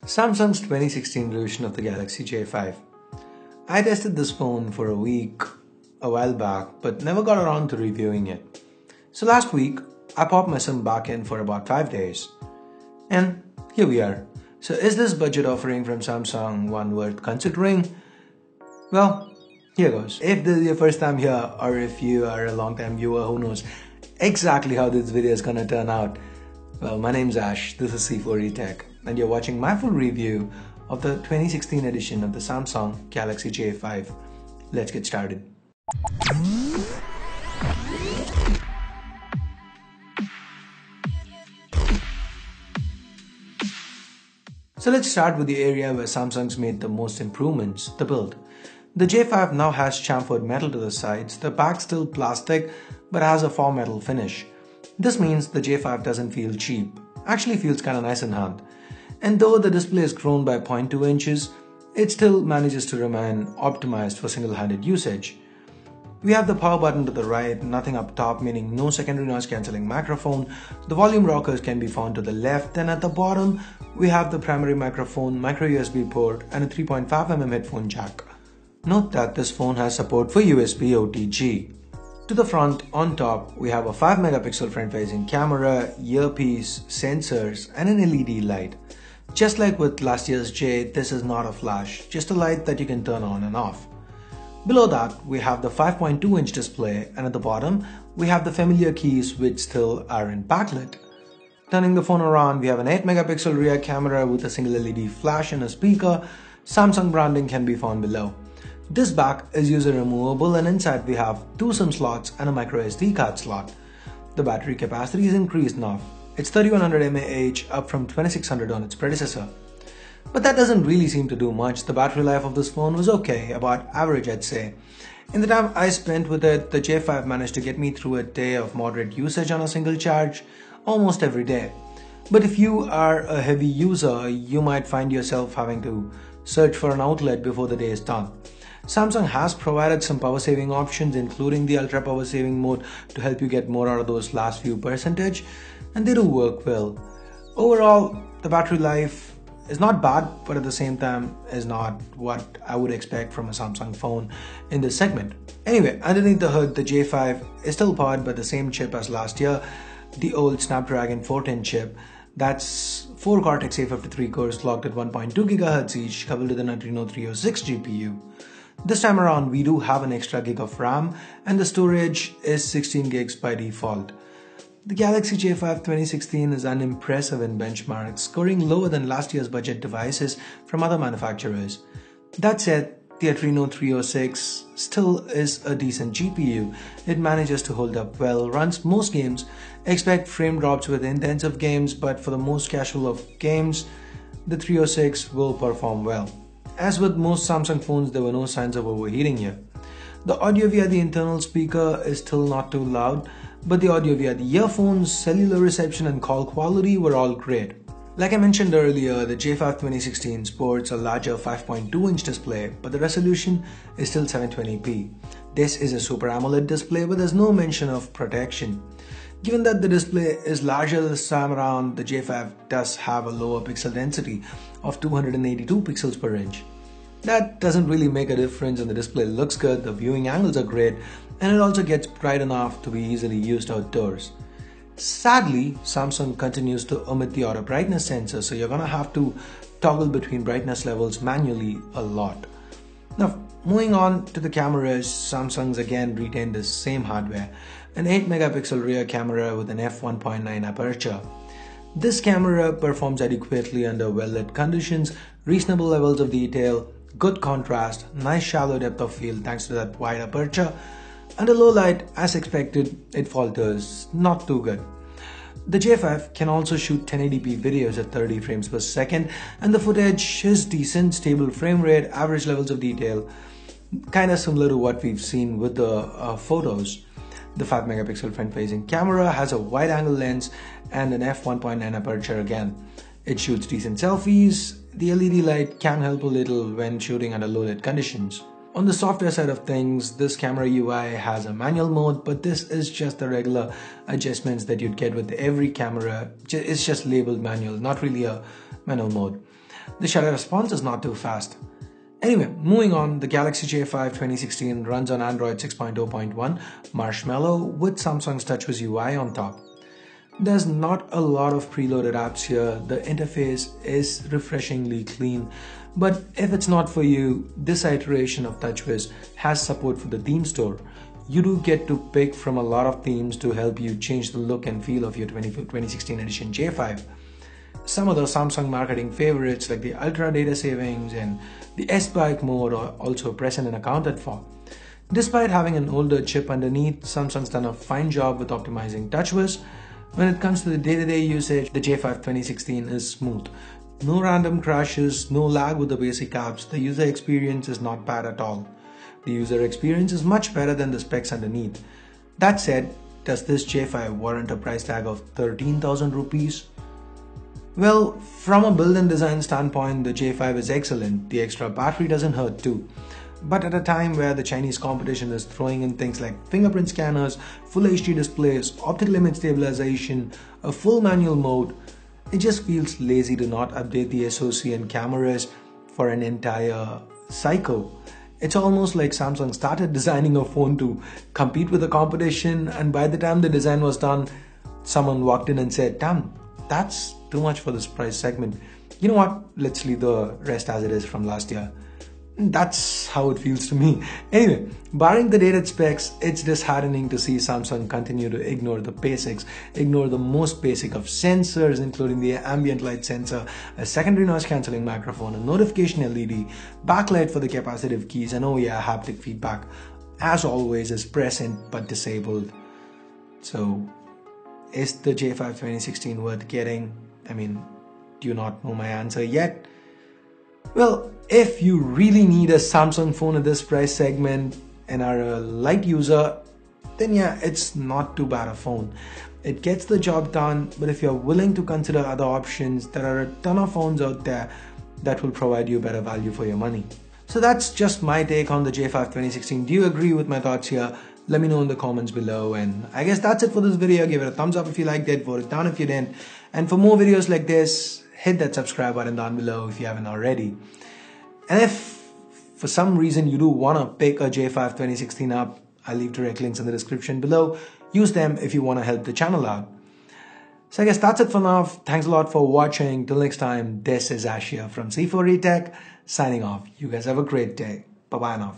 Samsung's 2016 version of the Galaxy J5. I tested this phone for a week a while back but never got around to reviewing it. So last week, I popped my SIM back in for about 5 days. And here we are. So is this budget offering from Samsung one worth considering? Well, here goes. If this is your first time here or if you are a long time viewer who knows exactly how this video is gonna turn out, well, my name's Ash, this is C4E Tech, and you're watching my full review of the 2016 edition of the Samsung Galaxy J5. Let's get started. So let's start with the area where Samsung's made the most improvements, the build. The J5 now has chamfered metal to the sides, the back's still plastic but has a faux metal finish. This means the J5 doesn't feel cheap, actually feels kinda nice in hand. And though the display is grown by 0.2 inches, it still manages to remain optimized for single-handed usage. We have the power button to the right, nothing up top, meaning no secondary noise cancelling microphone. The volume rockers can be found to the left, and at the bottom we have the primary microphone, micro USB port and a 3.5mm headphone jack. Note that this phone has support for USB OTG. To the front, on top, we have a 5-megapixel front-facing camera, earpiece, sensors and an LED light. Just like with last year's J, this is not a flash, just a light that you can turn on and off. Below that, we have the 5.2-inch display, and at the bottom, we have the familiar keys which still aren't backlit. Turning the phone around, we have an 8-megapixel rear camera with a single LED flash and a speaker. Samsung branding can be found below. This back is user removable, and inside we have 2 SIM slots and a micro SD card slot. The battery capacity is increased now. It's 3100 mAh, up from 2600 on its predecessor. But that doesn't really seem to do much. The battery life of this phone was okay, about average I'd say. In the time I spent with it, the J5 managed to get me through a day of moderate usage on a single charge, almost every day. But if you are a heavy user, you might find yourself having to search for an outlet before the day is done. Samsung has provided some power saving options, including the ultra power saving mode to help you get more out of those last few percentage, and they do work well. Overall, the battery life is not bad, but at the same time is not what I would expect from a Samsung phone in this segment. Anyway, underneath the hood, the J5 is still powered by the same chip as last year, the old Snapdragon 410 chip. That's 4 Cortex A53 cores clocked at 1.2 GHz each, coupled with an Adreno 306 GPU. This time around, we do have an extra gig of RAM, and the storage is 16 gigs by default. The Galaxy J5 2016 is unimpressive in benchmarks, scoring lower than last year's budget devices from other manufacturers. That said, the Adreno 306 still is a decent GPU. It manages to hold up well, runs most games, expect frame drops with intensive games, but for the most casual of games, the 306 will perform well. As with most Samsung phones, there were no signs of overheating here. The audio via the internal speaker is still not too loud, but the audio via the earphones, cellular reception and call quality were all great. Like I mentioned earlier, the J5 2016 sports a larger 5.2-inch display, but the resolution is still 720p. This is a Super AMOLED display, but there's no mention of protection. Given that the display is larger this time around, the J5 does have a lower pixel density of 282 pixels per inch. That doesn't really make a difference, and the display looks good, the viewing angles are great, and it also gets bright enough to be easily used outdoors. Sadly, Samsung continues to omit the auto brightness sensor, so you're gonna have to toggle between brightness levels manually a lot. Now, moving on to the cameras, Samsung's again retained the same hardware, an 8-megapixel rear camera with an f1.9 aperture. This camera performs adequately under well-lit conditions, reasonable levels of detail, good contrast, nice shallow depth of field thanks to that wide aperture. Under low light, as expected, it falters, not too good. The J5 can also shoot 1080p videos at 30 frames per second, and the footage is decent, stable frame rate, average levels of detail, kinda similar to what we've seen with the photos. The 5-megapixel front-facing camera has a wide-angle lens and an f1.9 aperture again. It shoots decent selfies. The LED light can help a little when shooting under low-lit conditions. On the software side of things, this camera UI has a manual mode, but this is just the regular adjustments that you'd get with every camera. It's just labeled manual, not really a manual mode. the shutter response is not too fast. Anyway, moving on, the Galaxy J5 2016 runs on Android 6.0.1 Marshmallow with Samsung's TouchWiz UI on top. There's not a lot of preloaded apps here, the interface is refreshingly clean, but if it's not for you, this iteration of TouchWiz has support for the theme store. You do get to pick from a lot of themes to help you change the look and feel of your 2016 edition J5. Some of the Samsung marketing favorites like the Ultra Data Savings and the S-Bike mode are also present and accounted for. Despite having an older chip underneath, Samsung's done a fine job with optimizing TouchWiz. When it comes to the day-to-day usage, the J5 2016 is smooth. No random crashes, no lag with the basic apps, the user experience is not bad at all. The user experience is much better than the specs underneath. That said, does this J5 warrant a price tag of 13,000 rupees? Well, from a build and design standpoint, the J5 is excellent. The extra battery doesn't hurt too. But at a time where the Chinese competition is throwing in things like fingerprint scanners, full HD displays, optical image stabilization, a full manual mode, it just feels lazy to not update the SoC and cameras for an entire cycle. It's almost like Samsung started designing a phone to compete with the competition, and by the time the design was done, someone walked in and said, "Damn, that's too much for this price segment. You know what? Let's leave the rest as it is from last year." That's how it feels to me. Anyway, barring the dated specs, it's disheartening to see Samsung continue to ignore the basics, ignore the most basic of sensors, including the ambient light sensor, a secondary noise cancelling microphone, a notification LED, backlight for the capacitive keys, and oh yeah, haptic feedback, as always, is present but disabled. So, is the J5 2016 worth getting? I mean, do you not know my answer yet? Well, if you really need a Samsung phone at this price segment and are a light user, then yeah, it's not too bad a phone. It gets the job done, but if you're willing to consider other options, there are a ton of phones out there that will provide you better value for your money. So that's just my take on the J5 2016. Do you agree with my thoughts here? Let me know in the comments below, and I guess that's it for this video. Give it a thumbs up if you liked it, vote it down if you didn't, and for more videos like this, hit that subscribe button down below if you haven't already. And if for some reason you do want to pick a J5 2016 up, I'll leave direct links in the description below. Use them if you want to help the channel out. So I guess that's it for now. Thanks a lot for watching. Till next time, this is Ashia from C4E Tech signing off. You guys have a great day. Bye bye now.